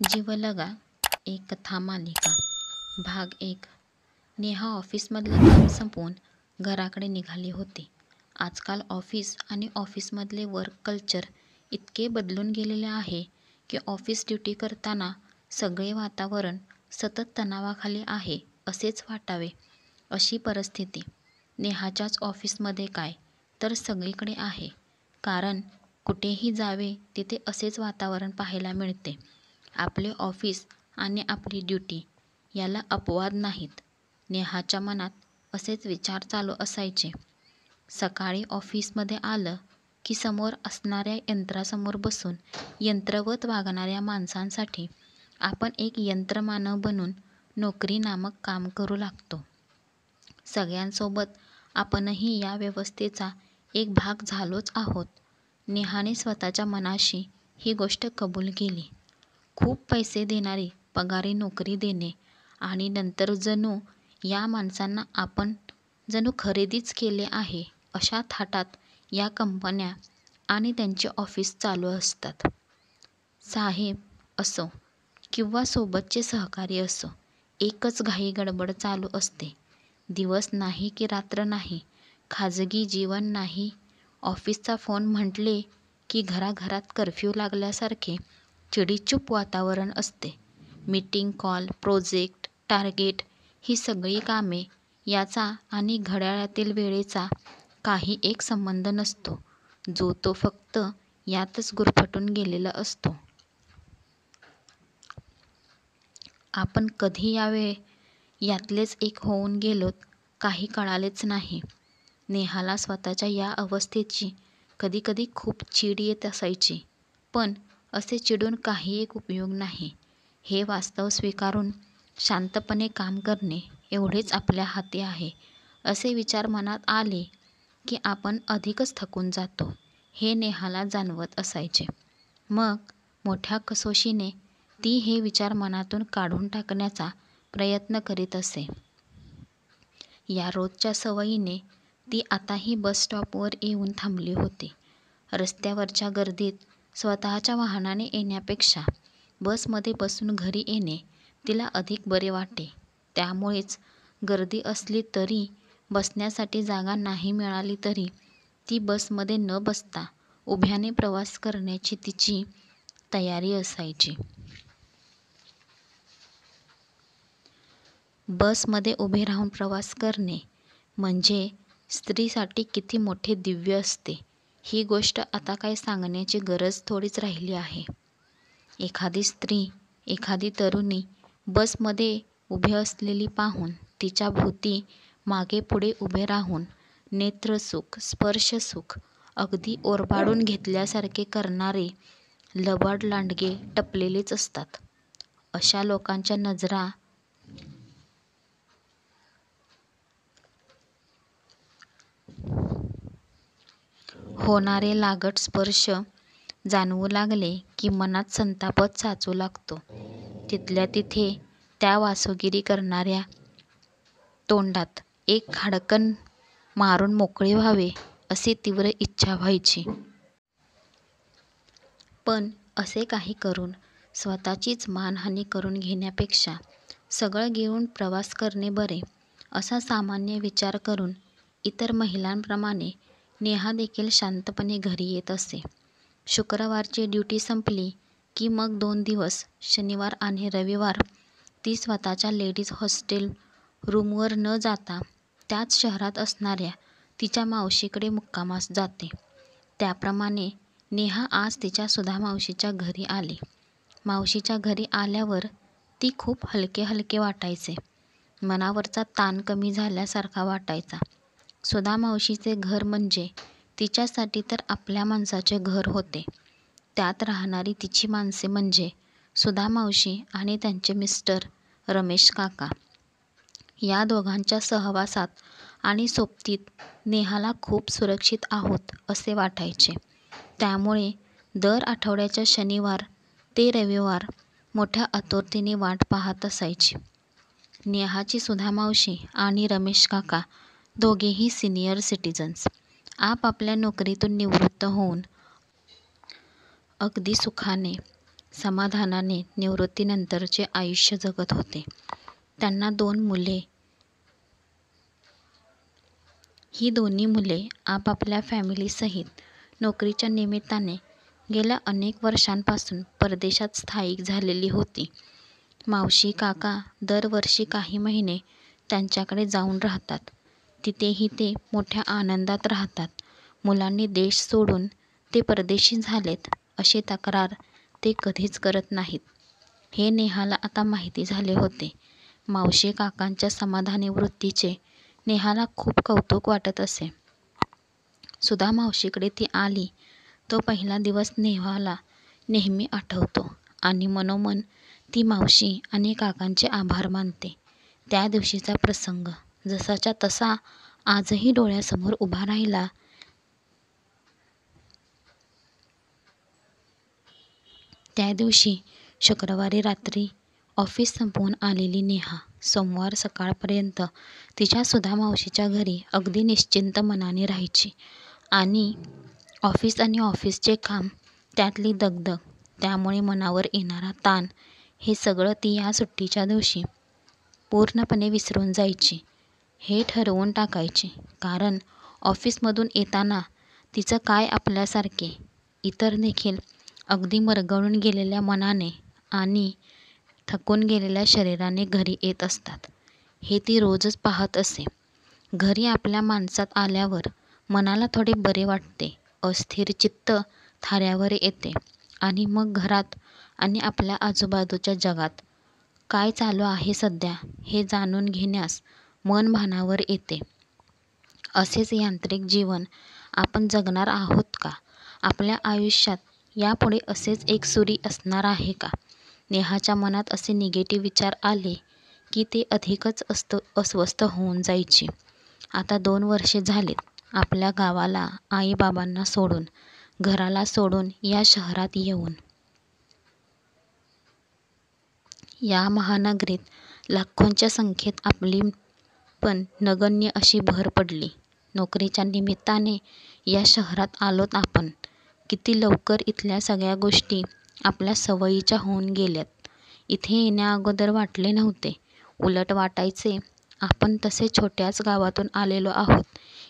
जीवलगा एक कथा मालिका भाग 1. नेहा ऑफिसमधलं काम संपवून घराकडे निघाली होती. आजकाल ऑफिस आणि ऑफिसमधले वर्क कल्चर इतके बदलून गेलेले आहे की ऑफिस ड्युटी करताना सगळे वातावरण सतत तणावाखाली आहे असेच वाटावे, अशी परिस्थिती नेहाच्याच ऑफिसमध्ये काय तर सगळीकडे आहे. कारण कुठेही जावे तिथे असेच वातावरण पाहायला मिळते. आपले ऑफिस आणि आपली ड्युटी याला अपवाद नाहीत. नेहाच्या मनात असेच विचार चालू असायचे. सकाळी ऑफिसमध्ये आलं की समोर असणाऱ्या यंत्रासमोर बसून यंत्रवत वागणाऱ्या माणसांसाठी आपण एक यंत्रमानव बनून नोकरी नामक काम करू लागतो. सगळ्यांसोबत आपणही या व्यवस्थेचा एक भाग झालोच आहोत. नेहाने स्वतःच्या मनाशी ही गोष्ट कबूल केली. खूप पैसे देणारी पगारी नोकरी देणे आणि नंतर जणू या माणसांना आपण जणू खरेदीच केले आहे अशा थाटात या कंपन्या आणि त्यांचे ऑफिस चालू असतात. साहेब असो किंवा सोबतचे सहकारी असो, एकच घाई गडबड चालू असते. दिवस नाही की रात्र नाही, खाजगी जीवन नाही. ऑफिसचा फोन म्हटले की घराघरात कर्फ्यू लागल्यासारखे चिडीचूप वातावरण असते. मीटिंग, कॉल, प्रोजेक्ट, टार्गेट ही सगळी कामे याचा आणि घड्याळातील वेळेचा काही एक संबंध नसतो, जो तो फक्त यातच गुरफटून गेलेला असतो. आपण कधी यातलेच एक होऊन गेलोत काही कळालेच नाही. नेहाला स्वतःच्या या अवस्थेची कधीकधी खूप चीड येत असायची. पण असे चिडून काही एक उपयोग नाही. हे वास्तव स्वीकारून शांतपणे काम करणे एवढेच आपल्या हाती आहे. असे विचार मनात आले की आपण अधिकच थकून जातो, हे नेहाला जाणवत असायचे. मग मोठ्या कसोशीने ती हे विचार मनातून काढून टाकण्याचा प्रयत्न करीत असे. या रोजच्या सवयीने ती आताही बस स्टॉपवर येऊन थांबली होती. रस्त्यावरच्या गर्दीत स्वतःच्या वाहनाने येण्यापेक्षा बसमध्ये बसून घरी येणे तिला अधिक बरे वाटे. त्यामुळेच गर्दी असली तरी, बसण्यासाठी जागा नाही मिळाली तरी ती बसमध्ये न बसता उभ्याने प्रवास करण्याची तिची तयारी असायची. बसमध्ये उभे राहून प्रवास करणे म्हणजे स्त्रीसाठी किती मोठे दिव्य असते, ही गोष्ट आता काय सांगण्याची गरज थोडीच राहिली आहे. एखादी स्त्री, एखादी तरुणी बसमध्ये उभी असलेली पाहून तिच्या भोवती मागे पुढे उभे राहून नेत्रसुख, स्पर्शसुख अगदी ओरबाडून घेतल्यासारखे करणारे लबाड लांडगे टपलेलेच असतात. अशा लोकांच्या नजरा होणारे लागट स्पर्श जाणवू लागले की मनात संतापच साचू लागतो. तिथल्या तिथे त्या वासोगिरी करणाऱ्या तोंडात एक खाडकन मारून मोकळे व्हावे अशी तीव्र इच्छा व्हायची. पण असे काही करून स्वतःचीच मानहानी करून घेण्यापेक्षा सगळं घेऊन प्रवास करणे बरे, असा सामान्य विचार करून इतर महिलांप्रमाणे नेहा देखील शांतपणे घरी येत असे. शुक्रवारची ड्युटी संपली की मग 2 दिवस शनिवार आणि रविवार ती स्वतःच्या लेडीज हॉस्टेल रूमवर न जाता त्याच शहरात असणाऱ्या तिच्या मावशीकडे मुक्कामास जाते. त्याप्रमाणे नेहा आज तिच्या सुधा मावशीच्या घरी आली. मावशीच्या घरी आल्यावर ती खूप हलके हलके वाटायचे. मनावरचा ताण कमी झाल्यासारखा वाटायचा. सुधा मावशीचे घर म्हणजे तिच्यासाठी तर आपल्या माणसाचे घर होते. त्यात राहणारी तिची माणसे म्हणजे सुधा मावशी आणि त्यांचे मिस्टर रमेश काका. या दोघांच्या सहवासात आणि सोबतीत नेहाला खूप सुरक्षित आहोत असे वाटायचे. त्यामुळे दर आठवड्याच्या शनिवार ते रविवार मोठ्या आतुरतेने वाट पाहत असायची. नेहाची सुधा मावशी आणि रमेश काका दोघेही सिनियर सिटिझन्स. आपापल्या नोकरीतून निवृत्त होऊन अगदी सुखाने समाधानाने निवृत्तीनंतरचे आयुष्य जगत होते. त्यांना 2 मुले. ही दोन्ही मुले आपापल्या फॅमिलीसहित नोकरीच्या निमित्ताने गेल्या अनेक वर्षांपासून परदेशात स्थायिक झालेली होती. मावशी काका दरवर्षी काही महिने त्यांच्याकडे जाऊन राहतात. तिथेही ते मोठ्या आनंदात राहतात. मुलांनी देश सोडून ते परदेशी झालेत अशी तक्रार ते कधीच करत नाहीत. हे नेहाला आता माहिती झाले होते. मावशी काकांच्या समाधानी वृत्तीचे नेहाला खूप कौतुक वाटत असे. सुधा मावशीकडे ती आली तो पहिला दिवस नेहाला नेहमी आठवतो आणि मनोमन ती मावशी आणि काकांचे आभार मानते. त्या दिवशीचा प्रसंग जसाच्या तसा आजही डोळ्यासमोर उभा राहिला. त्या दिवशी शुक्रवारी रात्री ऑफिस संपवून आलेली नेहा सोमवार सकाळपर्यंत तिच्या सुधा मावशीच्या घरी अगदी निश्चिंत मनाने राहायची आणि ऑफिस आणि ऑफिसचे काम, त्यातली दगदग, त्यामुळे मनावर येणारा ताण, हे सगळं ती या सुट्टीच्या दिवशी पूर्णपणे विसरून जायची. हे ठरवून टाकायची. कारण ऑफिसमधून येताना तिचं काय आपल्यासारखे इतर देखील अगदी मरगळून गेलेल्या मनाने आणि थकून गेलेल्या शरीराने घरी येत असतात, हे ती रोजच पाहत असे. घरी आपल्या माणसात आल्यावर मनाला थोडे बरे वाटते. अस्थिर चित्त थाऱ्यावर येते आणि मग घरात आणि आपल्या आजूबाजूच्या जगात काय चालू आहे सध्या हे जाणून घेण्यास मन भानावर येते. असेच यांत्रिक जीवन आपण जगणार आहोत का? आपल्या आयुष्यात यापुढे असेच एकसुरी असणार आहे का? नेहाच्या मनात असे निगेटिव्ह विचार आले की ते अधिकच अस्वस्थ होऊन जायची. आता 2 वर्षे झालीत आपल्या गावाला, आईबाबांना सोडून, घराला सोडून या शहरात येऊन. या महानगरीत लाखोंच्या संख्येत आपली पण नगण्य अशी भर पडली. नोकरीच्या निमित्ताने या शहरात आलोत आपण. किती लवकर इथल्या सगळ्या गोष्टी आपल्या सवयीच्या होऊन गेल्यात. इथे येण्याअगोदर वाटले नव्हते. उलट वाटायचे आपण तसे छोट्याच गावातून आलेलो आहोत.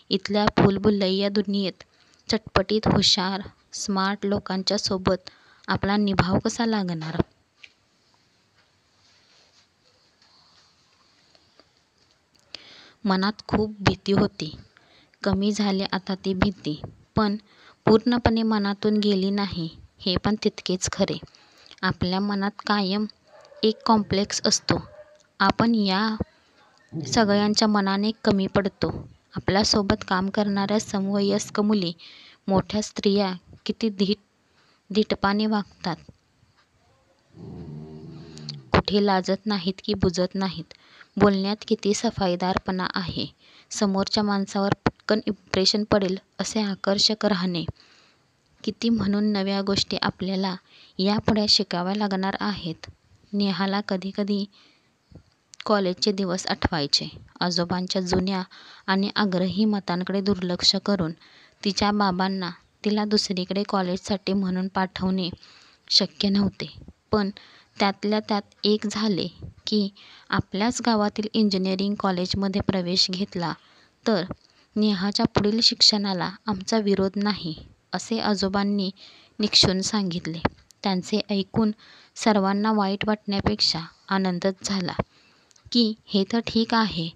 इथल्या फुलभुलैया दुनियेत चटपटीत, हुशार, स्मार्ट लोकांच्या सोबत आपला निभाव कसा लागणार? मनात खूप भीती होती. कमी झाली आता ती भीती, पण पूर्णपणे मनातून गेली नाही हे पण तितकेच खरे. आपल्या मनात कायम एक कॉम्प्लेक्स असतो. आपण या सगळ्यांच्या मनाने कमी पडतो. आपल्यासोबत काम करणाऱ्या समवयस्क मुली, मोठ्या स्त्रिया किती धीटपणे वागतात. कुठे लाजत नाहीत की बुजत नाहीत. बोलण्यात किती सफाईदारपणा आहे. समोरच्या माणसावर पटकन इम्प्रेशन पडेल असे आकर्षक राहणे. किती म्हणून नव्या गोष्टी आपल्याला यापुढे शिकाव्या लागणार आहेत. नेहाला कधीकधी कॉलेजचे दिवस आठवायचे. आजोबांच्या जुन्या आणि आग्रही मतांकडे दुर्लक्ष करून तिच्या बाबांना तिला दुसरीकडे कॉलेजसाठी म्हणून पाठवणे शक्य नव्हते. पण त्यातल्या त्यात एक झाले की आपल्याच गावातील इंजिनिअरिंग कॉलेजमध्ये प्रवेश घेतला तर नेहाच्या पुढील शिक्षणाला आमचा विरोध नाही असे आजोबांनी निक्षून सांगितले. त्यांचे ऐकून सर्वांना वाईट वाटण्यापेक्षा आनंदच झाला की हे तर ठीक आहे,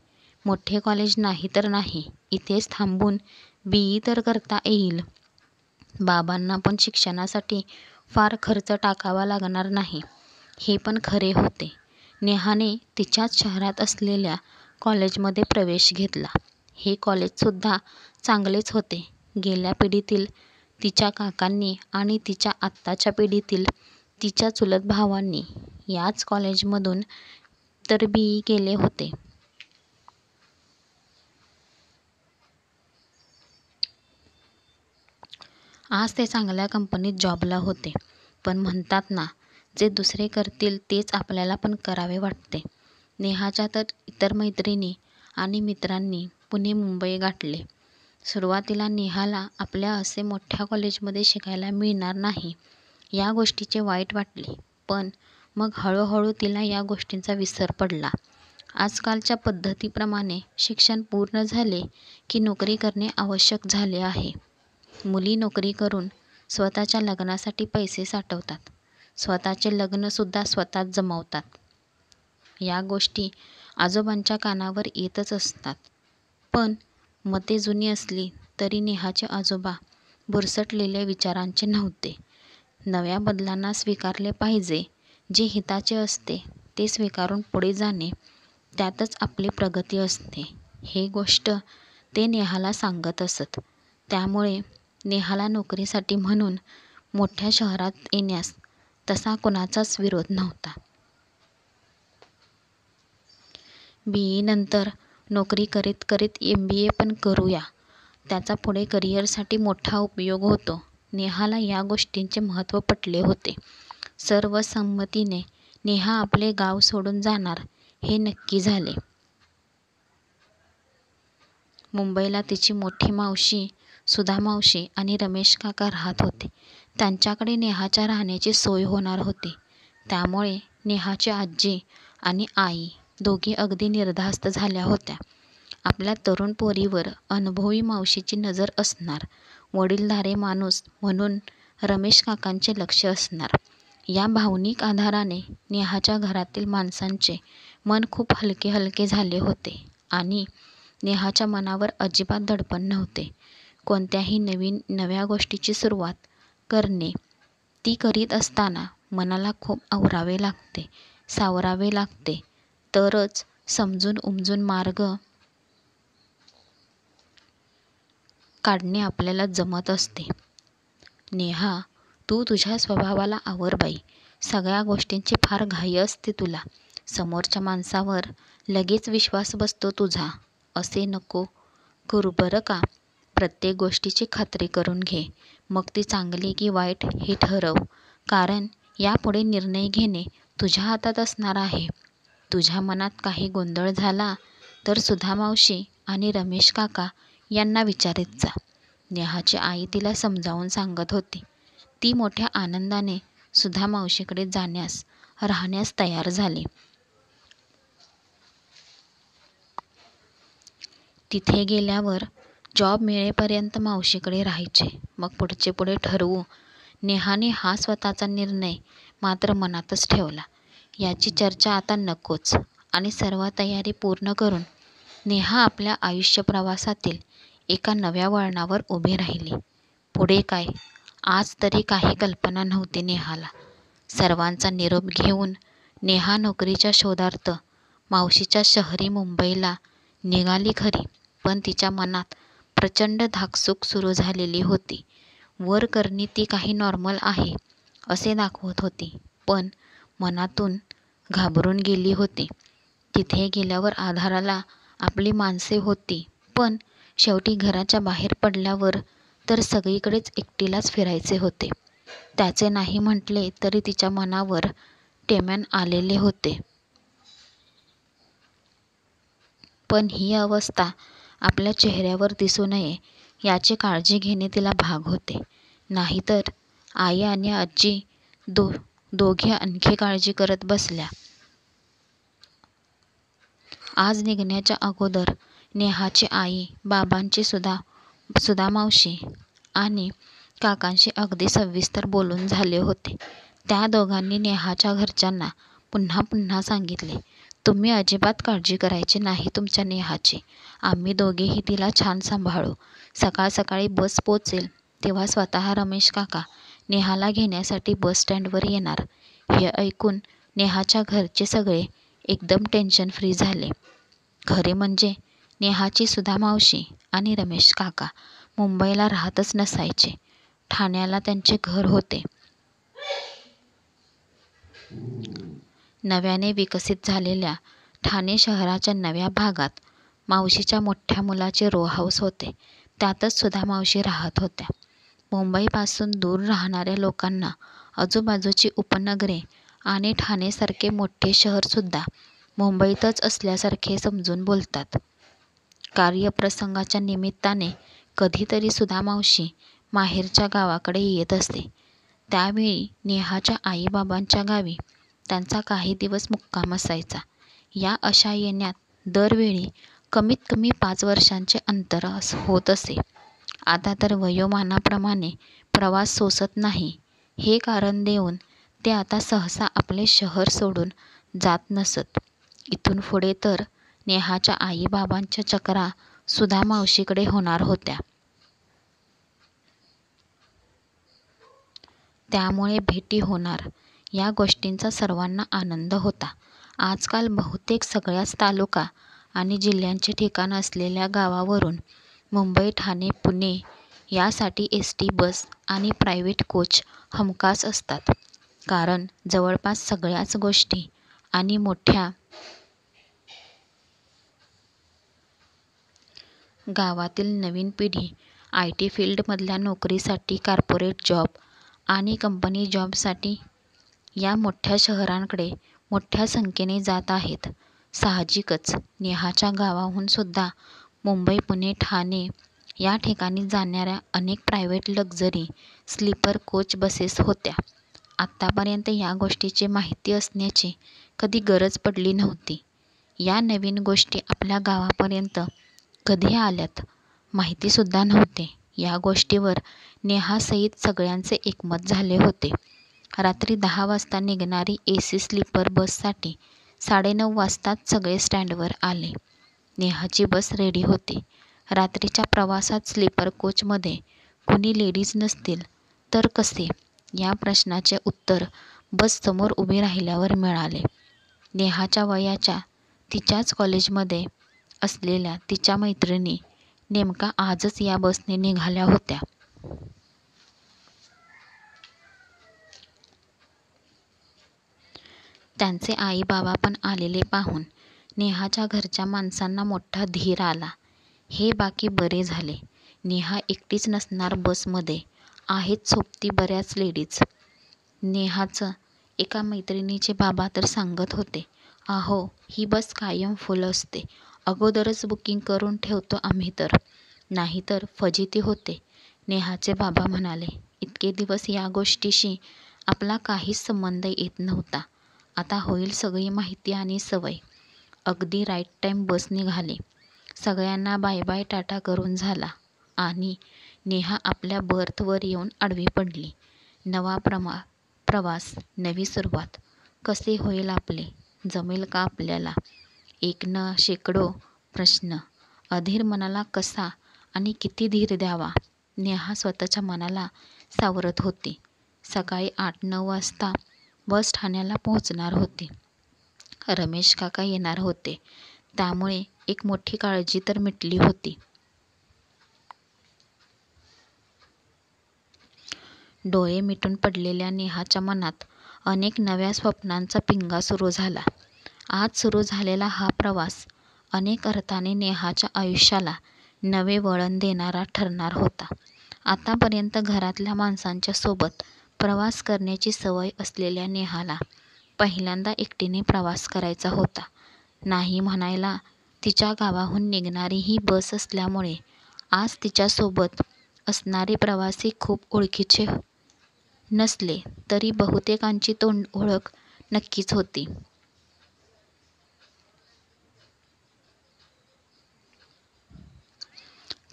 मोठे कॉलेज नाही तर नाही, इथेच थांबून BE तर करता येईल. बाबांना पण शिक्षणासाठी फार खर्च टाकावा लागणार नाही हे पण खरे होते. नेहाने तिच्याच शहरात असलेल्या कॉलेजमध्ये प्रवेश घेतला. हे कॉलेजसुद्धा चांगलेच होते. गेल्या पिढीतील तिच्या काकांनी आणि तिच्या आत्ताच्या पिढीतील तिच्या चुलत भावांनी याच कॉलेजमधून तर BE केले होते. आज ते चांगल्या कंपनीत जॉबला होते. पण म्हणतात ना, जे दुसरे करतील तेच आपल्याला पण करावे वाटते. नेहाच्या तर इतर मैत्रिणी आणि मित्रांनी पुणे मुंबई गाठले. सुरुवातीला नेहाला आपल्या असे मोठ्या कॉलेजमध्ये शिकायला मिळणार नाही या गोष्टीचे वाईट वाटले, पण मग हळूहळू तिला या गोष्टींचा विसर पडला. आजकालच्या पद्धतीप्रमाणे शिक्षण पूर्ण झाले की नोकरी करणे आवश्यक झाले आहे. मुली नोकरी करून स्वतःच्या लग्नासाठी पैसे साठवतात. स्वतःचे लग्नसुद्धा स्वतःच जमवतात. या गोष्टी आजोबांच्या कानावर येतच असतात. पण मते जुनी असली तरी नेहाचे आजोबा भुरसटलेल्या विचारांचे नव्हते. नव्या बदलांना स्वीकारले पाहिजे. जे हिताचे असते ते स्वीकारून पुढे जाणे, त्यातच आपली प्रगती असते, ही गोष्ट ते नेहाला सांगत असत. त्यामुळे नेहाला नोकरीसाठी म्हणून मोठ्या शहरात येण्यास तसा कुणाचाच विरोध नव्हता. BE नंतर नोकरी करीत करीत MBA पण करूया, त्याचा पुढे करिअरसाठी मोठा उपयोग होतो. नेहाला या गोष्टींचे महत्त्व पटले होते. सर्वसंमतीने नेहा आपले गाव सोडून जाणार हे नक्की झाले. मुंबईला तिची मोठी मावशी सुधा मावशी आणि रमेश काका राहत होते. त्यांच्याकडे नेहाच्या राहण्याची सोय होणार होती. त्यामुळे नेहाची आजी आणि आई दोघी अगदी निर्धास्त झाल्या होत्या. आपल्या तरुण पोरीवर अनुभवी मावशीची नजर असणार, वडीलधारे माणूस म्हणून रमेश काकांचे लक्ष असणार. या भावनिक आधाराने नेहाच्या घरातील माणसांचे मन खूप हलके हलके झाले होते आणि नेहाच्या मनावर अजिबात दडपण नव्हते. कोणत्याही नव्या गोष्टीची सुरुवात करणे, ती करीत असताना मनाला खूप आवरावे लागते, सावरावे लागते, तरच समजून उमजून मार्ग काढणे आपल्याला जमत असते. नेहा, तू तुझ्या स्वभावाला आवर बाई. सगळ्या गोष्टींची फार घाई असते तुला. समोरच्या माणसावर लगेच विश्वास बसतो तुझा. असे नको करू बरं का. प्रत्येक गोष्टीची खात्री करून घे. मग ती चांगली की वाईट हे ठरव. कारण यापुढे निर्णय घेणे तुझ्या हातात असणार आहे. तुझ्या मनात काही गोंधळ झाला तर सुधा मावशी आणि रमेश काका यांना विचारीत जा. नेहाची आई तिला समजावून सांगत होती. ती मोठ्या आनंदाने सुधा मावशीकडे राहण्यास तयार झाली. तिथे गेल्यावर जॉब मिळेपर्यंत मावशीकडे राहायचे. मग पुढचे पुढे ठरवू. नेहाने हा स्वतःचा निर्णय मात्र मनातच ठेवला. याची चर्चा आता नकोच आणि सर्व तयारी पूर्ण करून नेहा आपल्या आयुष्य प्रवासातील एका नव्या वळणावर उभी राहिली. पुढे काय, आज तरी काही कल्पना नव्हती नेहाला. सर्वांचा निरोप घेऊन नेहा नोकरीच्या शोधार्थ मावशीच्या शहरी मुंबईला निघाली खरी, पण तिच्या मनात प्रचंड धाकसूक सुरू झालेली होती. वर करणी ती काही नॉर्मल आहे असे दाखवत होती, पण मनातून घाबरून गेली होती. तिथे गेल्यावर आधाराला आपली माणसे होती, पण शेवटी घराच्या बाहेर पडल्यावर तर सगळीकडेच एकटीलाच फिरायचे होते. त्याचे नाही म्हटले तरी तिच्या मनावर टेम्यान आलेले होते. पण ही अवस्था आपल्या चेहऱ्यावर दिसू नये याची काळजी घेणे तिला भाग होते. नाहीतर आई आणि आजी दोघे आणखी काळजी करत बसल्या. आज निघण्याच्या अगोदर नेहाची आई बाबांची सुधा मावशी आणि काकांशी अगदी सविस्तर बोलून झाले होते. त्या दोघांनी नेहाच्या घरच्यांना पुन्हा पुन्हा सांगितले, तुम्ही अजिबात काळजी करायची नाही तुमच्या नेहाची. आम्ही दोघेही तिला छान सांभाळू. सकाळ सकाळी बस पोचेल तेव्हा स्वतः रमेश काका नेहाला घेण्यासाठी बस स्टँडवर येणार. हे ऐकून नेहाच्या घरचे सगळे एकदम टेन्शन फ्री झाले. खरे म्हणजे नेहाची सुधा मावशी आणि रमेश काका मुंबईला राहतच नसायचे. ठाण्याला त्यांचे घर होते. नव्याने विकसित झालेल्या ठाणे शहराच्या नव्या भागात मावशीच्या मोठ्या मुलाचे रो हाऊस होते. त्यातच सुधा मावशी राहत होत्या. मुंबईपासून दूर राहणाऱ्या लोकांना आजूबाजूची उपनगरे आणि ठाणेसारखे मोठे शहरसुद्धा मुंबईतच असल्यासारखे समजून बोलतात. कार्यप्रसंगाच्या निमित्ताने कधीतरी सुधा मावशी माहेरच्या गावाकडे येत असते. त्यावेळी नेहाच्या आईबाबांच्या गावी त्यांचा काही दिवस मुक्काम असायचा. या अशा येण्यात दरवेळी कमीत कमी 5 वर्षांचे अंतर होत असे. आता तर वयोमानाप्रमाणे प्रवास सोसत नाही हे कारण देऊन ते आता सहसा आपले शहर सोडून जात नसत. इथून पुढे तर नेहाच्या आईबाबांच्या चकरा सुधा मावशीकडे होणार होत्या. त्यामुळे भेटी होणार या गोष्टींचा सर्वांना आनंद होता. आजकाल बहुतेक सगळ्याच तालुका आणि जिल्ह्यांचे ठिकाण असलेल्या गावावरून मुंबई, ठाणे, पुणे यासाठी एसटी बस आणि प्रायव्हेट कोच हमखास असतात. कारण जवळपास सगळ्याच गोष्टी आणि मोठ्या गावातील नवीन पिढी IT फील्डमधल्या नोकरीसाठी, कॉर्पोरेट जॉब आणि कंपनी जॉबसाठी या मोठ्या शहरांकडे मोठ्या संख्येने जात आहेत. साहजिकच नेहाच्या गावाहून सुद्धा मुंबई, पुणे, ठाणे या ठिकाणी जाणाऱ्या अनेक private luxury sleeper coach buses होत्या. आत्तापर्यंत या गोष्टीची माहिती असण्याची कधी गरज पडली नव्हती. या नवीन गोष्टी आपल्या गावापर्यंत कधी आल्यात माहितीसुद्धा नव्हते. या गोष्टीवर नेहासहित सगळ्यांचे एकमत झाले होते. रात्री 10 वाजता निघणारी AC स्लीपर बससाठी 9:30 वाजताच सगळे स्टँडवर आले. नेहाची बस रेडी होती. रात्रीच्या प्रवासात स्लीपर कोचमध्ये कुणी लेडीज नसतील तर कसे या प्रश्नाचे उत्तर बस समोर उभी राहिल्यावर मिळाले. नेहाच्या वयाच्या तिच्याच कॉलेजमध्ये असलेल्या तिच्या मैत्रिणी नेमका आजच या बसने निघाल्या होत्या. त्यांचे आई बाबा पण आलेले पाहून नेहाच्या घरच्या माणसांना मोठा धीर आला. हे बाकी बरे झाले. नेहा एकटीच नसणार बसमध्ये, आहेत सोबती बऱ्याच लेडीज. नेहाचं एका मैत्रिणीचे बाबा तर सांगत होते, अहो ही बस कायम फुल असते. अगोदरच बुकिंग करून ठेवतो आम्ही तर, नाहीतर फजिती होते. नेहाचे बाबा म्हणाले, इतके दिवस या गोष्टीशी आपला काहीच संबंध येत नव्हता. आता होईल सगळी माहिती आणि सवय. अगदी राईट टाईम बस निघाली. सगळ्यांना बाय बाय टाटा करून झाला आणि नेहा आपल्या बर्थवर येऊन आडवी पडली. नवा प्रवास, नवी सुरुवात. कसे होईल आपले? जमेल का आपल्याला? एक न शेकडो प्रश्न. अधीर मनाला कसा आणि किती धीर द्यावा? नेहा स्वतःच्या मनाला सावरत होती. सकाळी 8-9 वाजता बस ठाण्याला पोहोचणार होती. रमेश काका येणार होते, त्यामुळे एक मोठी काळजी तर मिटली होती. डोळे मिटून पडलेल्या नेहाच्या मनात अनेक नव्या स्वप्नांचा पिंगा सुरू झाला. आज सुरू झालेला हा प्रवास अनेक अर्थाने नेहाच्या आयुष्याला नवे वळण देणारा ठरणार होता. आतापर्यंत घरातल्या माणसांच्या सोबत प्रवास करण्याची सवय असलेल्या नेहाला पहिल्यांदा एकटीने प्रवास करायचा होता. नाही म्हणायला तिच्या गावाहून निघणारी ही बस असल्यामुळे आज तिच्यासोबत असणारे प्रवासी खूप ओळखीचे नसले तरी बहुतेकांची तोंड ओळख नक्कीच होती.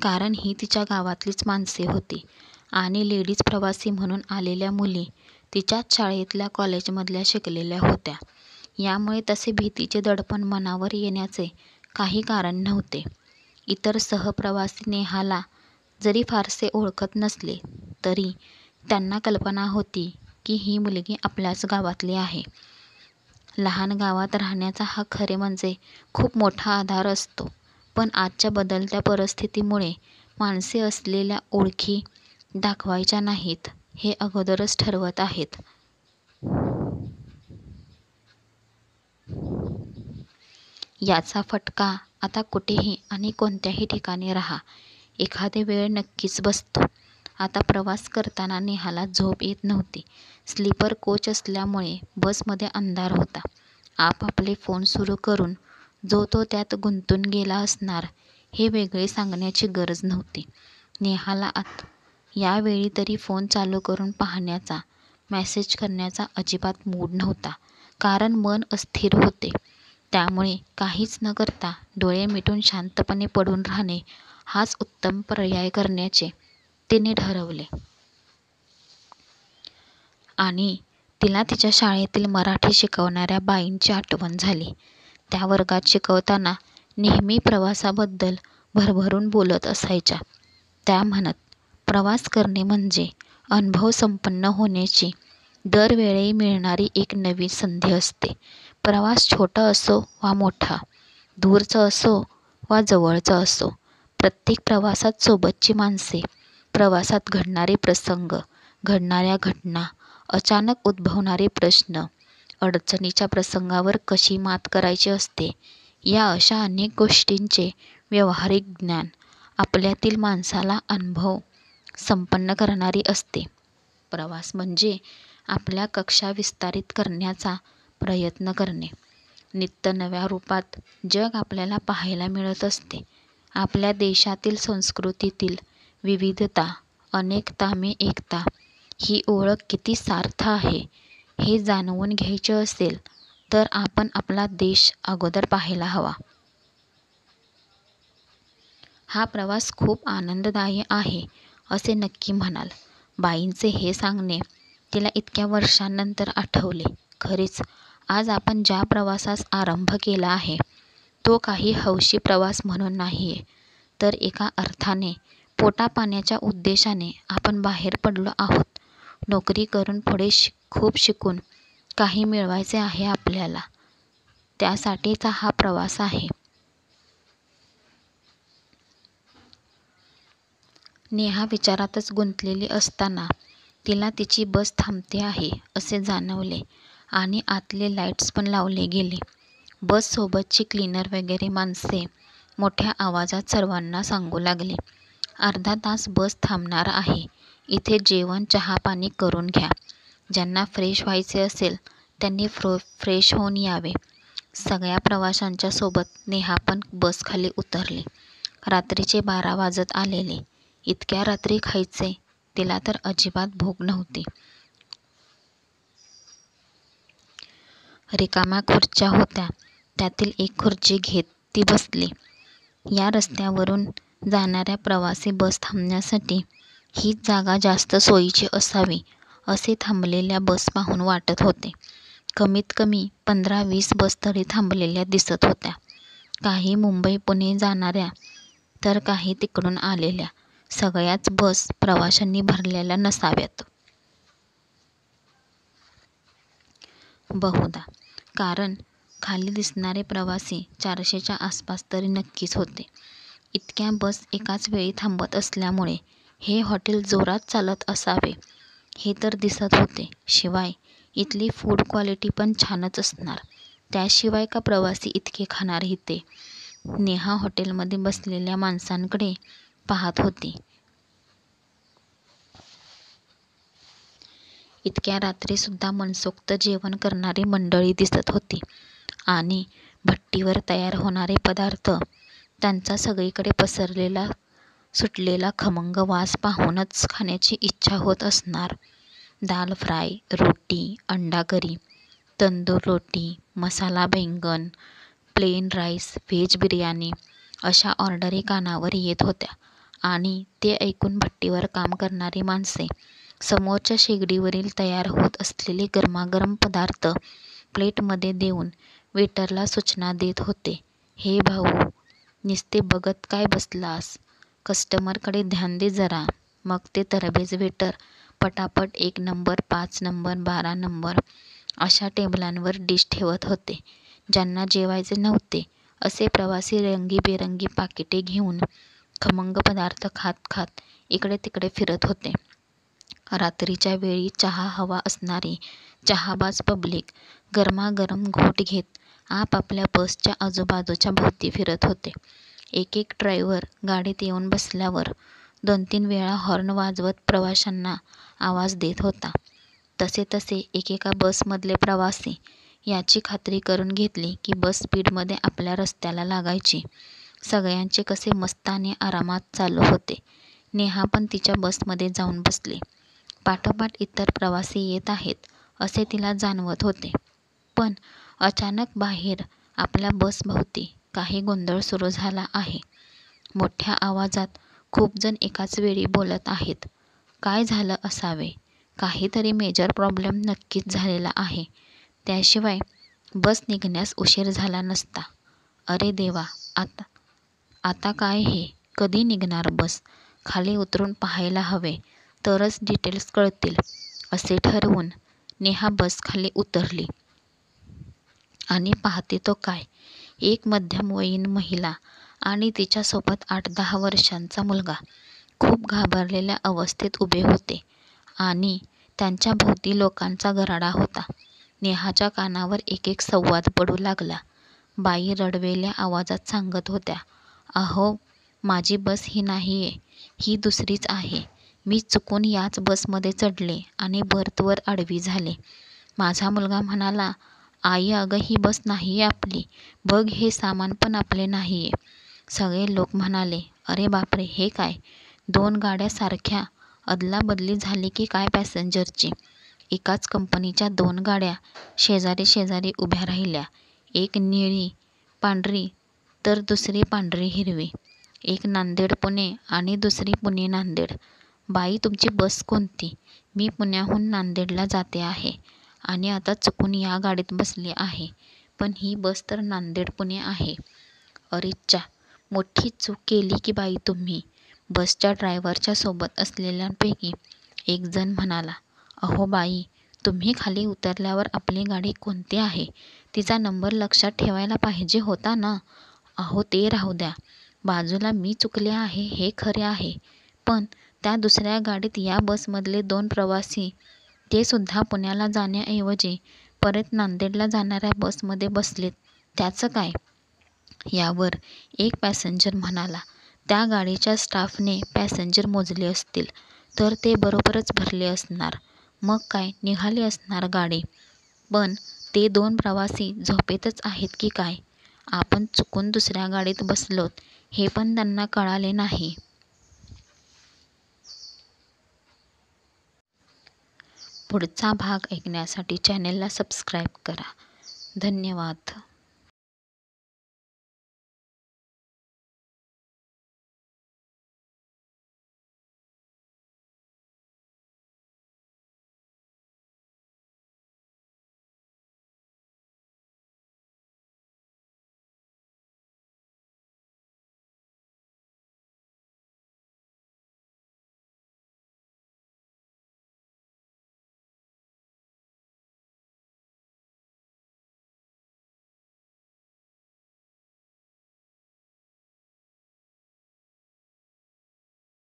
कारण ही तिच्या गावातलीच माणसे होती आणि लेडीज प्रवासी म्हणून आलेल्या मुली तिच्याच शाळेतल्या कॉलेजमधल्या शिकलेल्या होत्या. यामुळे तसे भीतीचे दडपण मनावर येण्याचे काही कारण नव्हते. इतर सहप्रवासी नेहाला जरी फारसे ओळखत नसले तरी त्यांना कल्पना होती की ही मुलगी आपल्याच गावातली आहे. लहान गावात राहण्याचा हा खरे म्हणजे खूप मोठा आधार असतो. पण आजच्या बदलत्या परिस्थितीमुळे माणसे असलेल्या ओळखी दाखवायच्या नाहीत हे अगोदरच ठरवत आहेत. याचा फटका आता कुठेही आणि कोणत्याही ठिकाणी राहा एखादे वेळ नक्कीच बसतो. आता प्रवास करताना नेहाला झोप येत नव्हती. स्लीपर कोच असल्यामुळे बसमध्ये अंधार होता. आपापले फोन सुरू करून जो तो त्यात गुंतून गेला असणार हे वेगळे सांगण्याची गरज नव्हती. नेहाला यावेळी तरी फोन चालू करून पाहण्याचा मेसेज करण्याचा अजिबात मूड नव्हता, कारण मन अस्थिर होते. त्यामुळे काहीच न करता डोळे मिटून शांतपणे पडून राहणे हाच उत्तम पर्याय करण्याचे तिने ठरवले. आणि तिला तिच्या शाळेतील मराठी शिकवणाऱ्या बाईंची आठवण झाली. त्या वर्गात शिकवताना नेहमी प्रवासाबद्दल भरभरून बोलत असायच्या. त्या म्हणत, प्रवास करणे म्हणजे अनुभव संपन्न होण्याची दरवेळी मिळणारी एक नवी संधी असते. प्रवास छोटा असो वा मोठा, दूरचा असो वा जवळचा असो, प्रत्येक प्रवासात सोबतची माणसे, प्रवासात घडणारे प्रसंग, घडणाऱ्या घटना, अचानक उद्भवणारे प्रश्न, अडचणीच्या प्रसंगावर कशी मात करायची असते, या अशा अनेक गोष्टींचे व्यावहारिक ज्ञान आपल्यातील माणसाला अनुभव संपन्न करणारी असते. प्रवास म्हणजे आपल्या कक्षा विस्तारित करण्याचा प्रयत्न करणे. नित्य नव्या रूपात जग आपल्याला पाहायला मिळत असते. आपल्या देशातील संस्कृतीतील विविधता, अनेकता में एकता ही ओळख किती सार्थ आहे हे जाणवून घ्यायचे असेल तर आपण आपला देश अगोदर पाहायला हवा. हा प्रवास खूप आनंददायी आहे असे नक्की म्हणाल. बाईंचे हे सांगणे तिला इतक्या वर्षांनंतर आठवले. खरेच आज आपण ज्या प्रवासास आरंभ केला आहे तो काही हौशी प्रवास म्हणून नाहीये, तर एका अर्थाने पोटापाण्याच्या उद्देशाने आपण बाहेर पडलो आहोत. नोकरी करून पुढे खूप शिकून काही मिळवायचे आहे आपल्याला, त्यासाठीचा हा प्रवास आहे. नेहा विचारातच गुंतलेली असताना तिला तिची बस थांबते आहे असे जाणवले आणि आतले लाईट्स पण लावले गेले. बस सोबतची क्लीनर वगैरे माणसे मोठ्या आवाजात सर्वांना सांगू लागली, अर्धा तास बस थांबणार आहे. इथे जेवण चहा पाणी करून घ्या. ज्यांना फ्रेश व्हायचे असेल त्यांनी फ्रेश होऊन यावे. सगळ्या प्रवाशांच्या सोबत नेहा पण बसखाली उतरली. रात्रीचे 12 वाजत आलेले. इतक्या रात्री खायचे तिला तर अजिबात भूक नव्हती. रिकाम्या खुर्च्या होत्या, त्यातील एक खुर्ची घेत ती बसली. या रस्त्यावरून जाणाऱ्या प्रवासी बस थांबण्यासाठी हीच जागा जास्त सोयीची असावी असे थांबलेल्या बस पाहून वाटत होते. कमीत कमी 15-20 बस तरी थांबलेल्या दिसत होत्या. काही मुंबई पुणे जाणाऱ्या तर काही तिकडून आलेल्या. सगळ्याच बस प्रवाशांनी भरलेल्या नसाव्यात बहुधा, कारण खाली दिसणारे प्रवासी 400च्या आसपास तरी नक्कीच होते. इतक्या बस एकाच वेळी थांबत असल्यामुळे हे हॉटेल जोरात चालत असावे हे तर दिसत होते. शिवाय इथली फूड क्वालिटी पण छानच असणार. त्याशिवाय का प्रवासी इतके खाणार इथे? नेहा हॉटेलमध्ये बसलेल्या माणसांकडे पाहत होती. इतक्या रात्री सुद्धा मनसोक्त जेवण करणारी मंडळी दिसत होती आणि भट्टीवर तयार होणारे पदार्थ, त्यांचा सगळीकडे पसरलेला सुटलेला खमंग वास पाहूनच खाण्याची इच्छा होत असणार. दाल फ्राय, रोटी, अंडा करी, तंदूर रोटी, मसाला बैंगन, प्लेन राईस, व्हेज बिर्याणी अशा ऑर्डरी कानावर येत होत्या आणि ते ऐकून भट्टीवर काम करणारी माणसे समोरच्या शेगडीवरील तयार होत असलेले गरमागरम पदार्थ प्लेटमध्ये देऊन वेटरला सूचना देत होते. हे भाऊ, नुसते बघत काय बसलास? कस्टमरकडे ध्यान दे जरा. मग ते तरबेज वेटर पटापट 1 नंबर, 5 नंबर, 12 नंबर अशा टेबलांवर डिश ठेवत होते. ज्यांना जेवायचे नव्हते असे प्रवासी रंगीबेरंगी पाकिटे घेऊन खमंग पदार्थ खात खात इकडे तिकडे फिरत होते. रात्रीच्या वेळी चहा हवा असणारी चहाबाज पब्लिक गरमागरम घोट घेत आपापल्या बसच्या आजूबाजूच्या भोवती फिरत होते. एक एक ड्रायव्हर गाडीत येऊन बसल्यावर 2-3 वेळा हॉर्न वाजवत प्रवाशांना आवाज देत होता. तसे तसे एकेका बसमधले प्रवासी याची खात्री करून घेतली की बस स्पीडमध्ये आपल्या रस्त्याला लागायची. सगळ्यांचे कसे मस्ताने आरामात चालू होते. नेहा पण तिच्या बसमध्ये जाऊन बसली. पाठोपाठ इतर प्रवासी येत आहेत असे तिला जाणवत होते. पण अचानक बाहेर आपल्या बसभोवती काही गोंधळ सुरू झाला आहे. मोठ्या आवाजात खूप जण एकाच वेळी बोलत आहेत. काय झालं असावे? काहीतरी मेजर प्रॉब्लेम नक्कीच झालेला आहे. त्याशिवाय बस निघण्यास उशीर झाला नसता. अरे देवा, आता काय हे? कधी निघणार बस? खाली उतरून पाहायला हवे, तरच डिटेल्स कळतील असे ठरवून नेहा बस खाली उतरली आणि पाहते तो काय, एक मध्यमवयीन महिला आणि तिच्यासोबत 8-10 वर्षांचा मुलगा खूप घाबरलेल्या अवस्थेत उभे होते आणि त्यांच्या भोवती लोकांचा गराडा होता. नेहाच्या कानावर एक एक संवाद पडू लागला. बाई रडवेल्या आवाजात सांगत होत्या, अहो, माझी बस ही नाहीये, ही दुसरीच आहे. मी चुकून याच बसमध्ये चढले आणि बर्थवर आडवी झाले. माझा मुलगा म्हणाला, आई अगं, ही बस नाहीये आपली, बघ हे सामान पण आपले नाहीये. सगळे लोक म्हणाले, अरे बापरे, हे काय? 2 गाड्या सारख्या अदलाबदली झाली की काय पॅसेंजरची? एकाच कंपनीच्या 2 गाड्या शेजारी शेजारी उभ्या राहिल्या. एक निळी पांढरी तर दुसरी पांढरी हिरवी. एक नांदेड पुणे आणि दुसरी पुणे नांदेड. बाई, तुमची बस कोणती? मी पुण्याहून नांदेडला जाते आहे आणि आता चुकून या गाडीत बसले आहे, पण ही बस तर नांदेड पुणे आहे. अरेच्चा, मोठी चूक केली की बाई तुम्ही. बसच्या ड्रायव्हरच्या सोबत असलेल्यांपैकी एक जण म्हणाला, अहो बाई, तुम्ही खाली उतरल्यावर आपली गाडी कोणती आहे तिचा नंबर लक्षात ठेवायला पाहिजे होता ना. अहो ते राहू द्या, बाजूला मी चुकले आहे हे खरे आहे, पण त्या दुसऱ्या गाडीत या बसमधले 2 प्रवासी ते सुद्धा पुण्याला जाण्याऐवजी परत नांदेडला जाणाऱ्या बसमध्ये बसलेत, त्याचं काय? यावर एक पॅसेंजर म्हणाला, त्या गाडीच्या स्टाफने पॅसेंजर मोजले असतील तर ते बरोबरच भरले असणार. मग काय, निघाली असणार गाडी. पण ते 2 प्रवासी झोपेतच आहेत की काय? आपण चुकून दुसऱ्या गाडीत बसलोत हे पण त्यांना कळाले नाही. पुढचा भाग ऐकण्यासाठी चॅनेलला सबस्क्राईब करा. धन्यवाद.